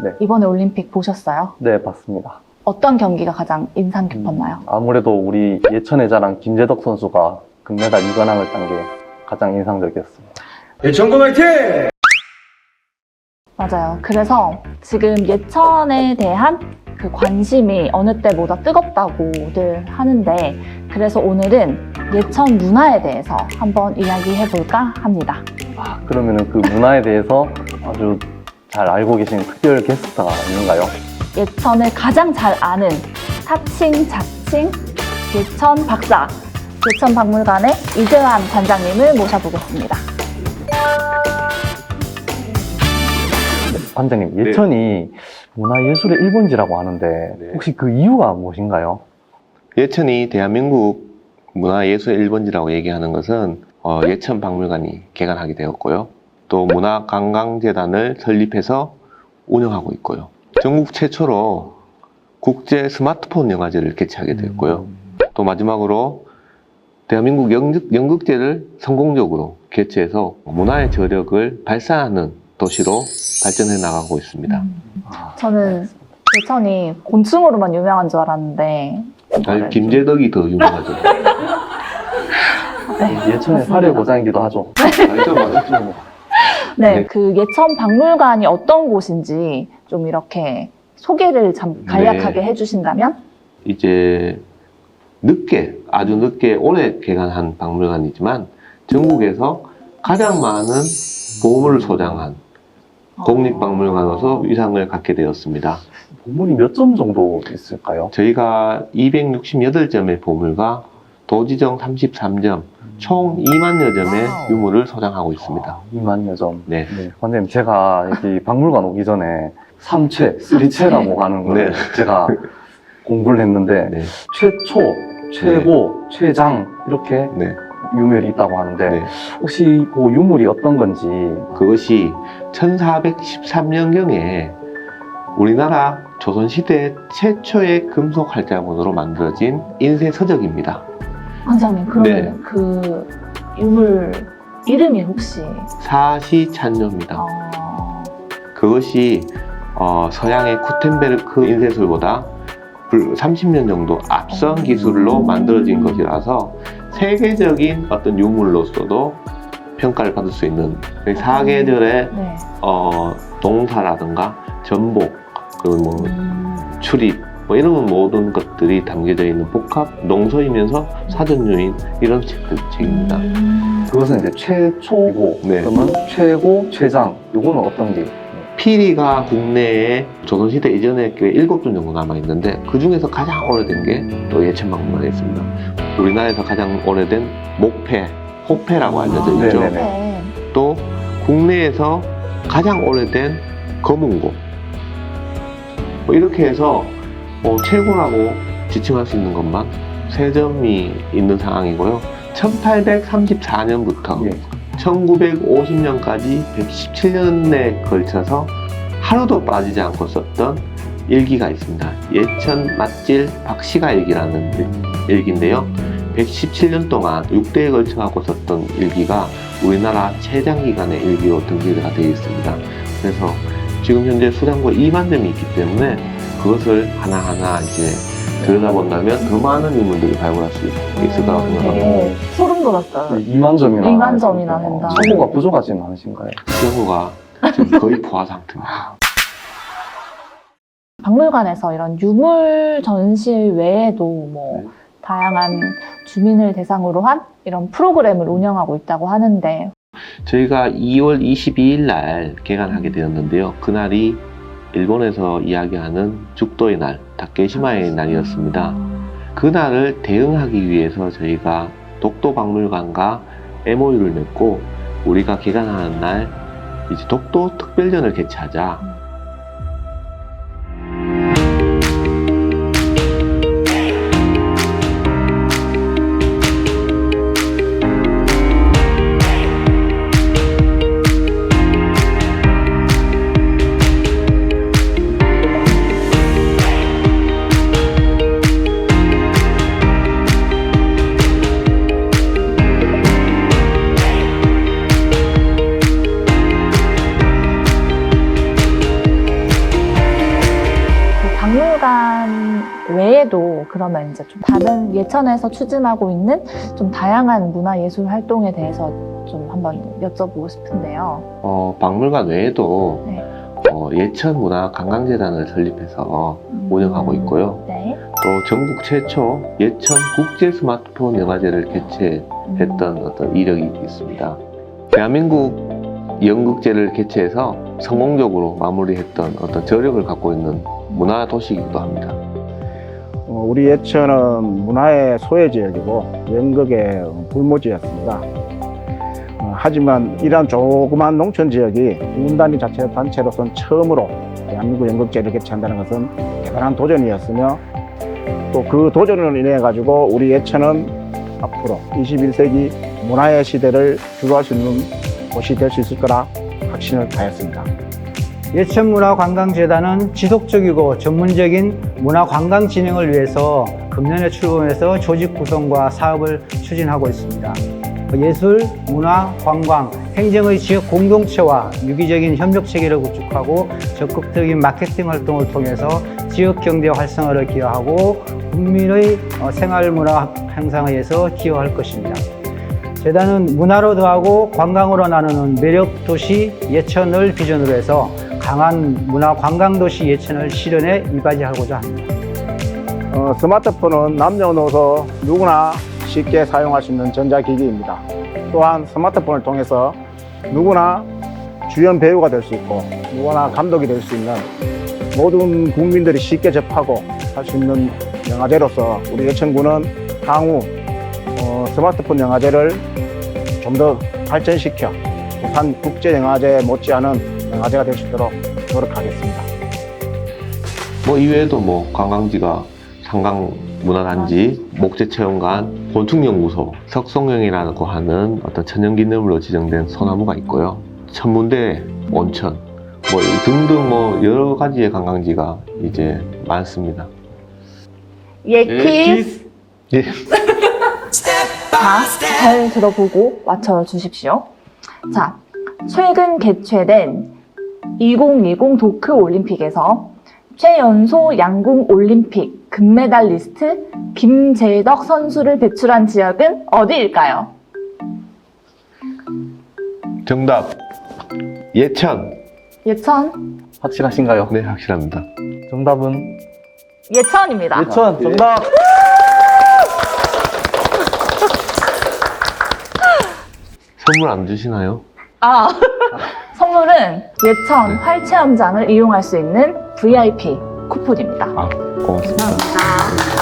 네. 이번에 올림픽 보셨어요? 네, 봤습니다. 어떤 경기가 가장 인상 깊었나요? 아무래도 우리 예천의 자랑 김재덕 선수가 금메달 2관왕을 딴 게 가장 인상적이었습니다. 예천고 화이팅! 맞아요. 그래서 지금 예천에 대한 그 관심이 어느 때보다 뜨겁다고들 하는데, 그래서 오늘은 예천 문화에 대해서 한번 이야기해 볼까 합니다. 그러면은 그 문화에 대해서 아주 잘 알고 계신 특별 게스트가 있는가요? 예천을 가장 잘 아는 사칭, 자칭, 예천 박사, 예천박물관의 이재환 관장님을 모셔보겠습니다. 관장님, 예천이 문화예술의 1번지라고 하는데 네. 혹시 그 이유가 무엇인가요? 예천이 대한민국 문화예술 1번지라고 얘기하는 것은 예천박물관이 개관하게 되었고요. 또 문화관광재단을 설립해서 운영하고 있고요. 전국 최초로 국제 스마트폰 영화제를 개최하게 되었고요. 또 마지막으로 대한민국 연극제를 성공적으로 개최해서 문화의 저력을 발산하는 도시로 발전해 나가고 있습니다. 저는 예천이 곤충으로만 유명한 줄 알았는데 사실 김재덕이 더 유명하죠. 예천의 사례 고장이기도 하죠. 알죠, 맞죠. 네, 네. 그 예천 박물관이 어떤 곳인지 좀 이렇게 소개를 간략하게 해주신다면? 이제 아주 늦게 올해 개관한 박물관이지만 전국에서 가장 많은 보물을 소장한 국립박물관으로서 위상을 갖게 되었습니다. 보물이 몇 점 정도 있을까요? 저희가 268점의 보물과 도지정 33점, 총 2만여 점의 유물을 소장하고 있습니다. 2만여 점. 네. 관장님, 제가 여기 박물관 오기 전에 3최, 3최라고 하는 걸 네. 제가 공부를 했는데 네. 최초, 최고, 최장 이렇게 네. 유물이 있다고 하는데 네. 혹시 그 유물이 어떤 건지. 그것이 1413년경에 우리나라 조선시대 최초의 금속 활자문으로 만들어진 인쇄서적입니다. 관장님, 그러면 네. 그 유물 이름이 혹시? 사시찬료입니다. 그것이 서양의 구텐베르크 인쇄술보다 30년 정도 앞선 기술로 만들어진 것이라서 세계적인 어떤 유물로서도 평가를 받을 수 있는 사계절의 네. 동사라든가 전복, 그리고 뭐 출입, 뭐 이런 모든 것들이 담겨져 있는 복합 농서이면서 사전유인 이런 책입니다. 그것은 이제 최초고, 네. 그러면 최고, 최장, 요거는 어떤 게? 피리가 국내에 조선시대 이전에 꽤 7종 정도 남아있는데 그 중에서 가장 오래된 게 또 예천박물관에 있습니다. 우리나라에서 가장 오래된 목패, 호패라고 알려져 있죠. 네네네. 또 국내에서 가장 오래된 거문고, 뭐 이렇게 해서 최고라고 지칭할 수 있는 것만 3점이 있는 상황이고요. 1834년부터 예. 1950년까지 117년에 걸쳐서 하루도 빠지지 않고 썼던 일기가 있습니다. 예천 맛질 박씨가 일기라는 일기인데요. 117년 동안 6대에 걸쳐갖고 썼던 일기가 우리나라 최장기간의 일기로 등재가 되어 있습니다. 그래서 지금 현재 수량고 2만 점이 있기 때문에 그것을 하나하나 이제 들여다본다면 더 많은 유물들을 발굴할 수 있을 거라고 생각합니다. 되게 소름 돋았어요. 2만 점이나. 2만 점이나 된다. 수고가 부족하지는 않으신가요? 수량고가 지금 거의 부하 상태입니다. 박물관에서 이런 유물 전시 외에도 뭐 다양한 주민을 대상으로 한 이런 프로그램을 운영하고 있다고 하는데, 저희가 2월 22일 날 개관하게 되었는데요. 그날이 일본에서 이야기하는 죽도의 날, 다케시마의 날이었습니다. 그날을 대응하기 위해서 저희가 독도박물관과 MOU를 맺고 우리가 개관하는 날 이제 독도 특별전을 개최하자. 박물관 외에도 그러면 이제 좀 다른 예천에서 추진하고 있는 좀 다양한 문화예술 활동에 대해서 좀 한번 여쭤보고 싶은데요. 박물관 외에도 네. 예천문화관광재단을 설립해서 운영하고 있고요. 네. 또 전국 최초 예천 국제 스마트폰 영화제를 개최했던 어떤 이력이 있습니다. 대한민국 연극제를 개최해서 성공적으로 마무리했던 어떤 저력을 갖고 있는 문화 도시이기도 합니다. 우리 예천은 문화의 소외지역이고 연극의 불모지였습니다. 하지만 이러한 조그만 농촌지역이 군단위 자체단체로서는 처음으로 대한민국 연극제를 개최한다는 것은 대단한 도전이었으며 또 그 도전으로 인해 가지고 우리 예천은 앞으로 21세기 문화의 시대를 주도할 수 있는 곳이 될 수 있을 거라 확신을 가졌습니다. 예천문화관광재단은 지속적이고 전문적인 문화관광 진행을 위해서 금년에 출범해서 조직 구성과 사업을 추진하고 있습니다. 예술, 문화, 관광, 행정의 지역 공동체와 유기적인 협력 체계를 구축하고 적극적인 마케팅 활동을 통해서 지역 경제 활성화를 기여하고 국민의 생활 문화 향상에 의해서 기여할 것입니다. 재단은 문화로 더하고 관광으로 나누는 매력 도시 예천을 비전으로 해서 강한 문화 관광 도시 예천을 실현에 이바지하고자 합니다. 스마트폰은 남녀노소 누구나 쉽게 사용할 수 있는 전자기기입니다. 또한 스마트폰을 통해서 누구나 주연 배우가 될 수 있고 누구나 감독이 될 수 있는 모든 국민들이 쉽게 접하고 할 수 있는 영화제로서 우리 예천군은 향후 스마트폰 영화제를 좀 더 발전시켜 부산 국제영화제 못지않은 영화제가 될 수 있도록 노력하겠습니다. 이외에도 관광지가 상강문화단지, 목재체험관, 곤충연구소, 석송영이라고 하는 어떤 천연기념물로 지정된 소나무가 있고요. 천문대, 온천, 등등 여러 가지의 관광지가 이제 많습니다. 예키스. 예. 자, 잘 들어보고 맞춰주십시오. 자, 최근 개최된 2020 도쿄올림픽에서 최연소 양궁 올림픽 금메달리스트 김재덕 선수를 배출한 지역은 어디일까요? 정답, 예천. 예천. 확실하신가요? 네, 확실합니다. 정답은 예천입니다. 예천 정답! 선물 안 주시나요? 선물은 예천 활체험장을 이용할 수 있는 VIP 쿠폰입니다. 고맙습니다. 감사합니다.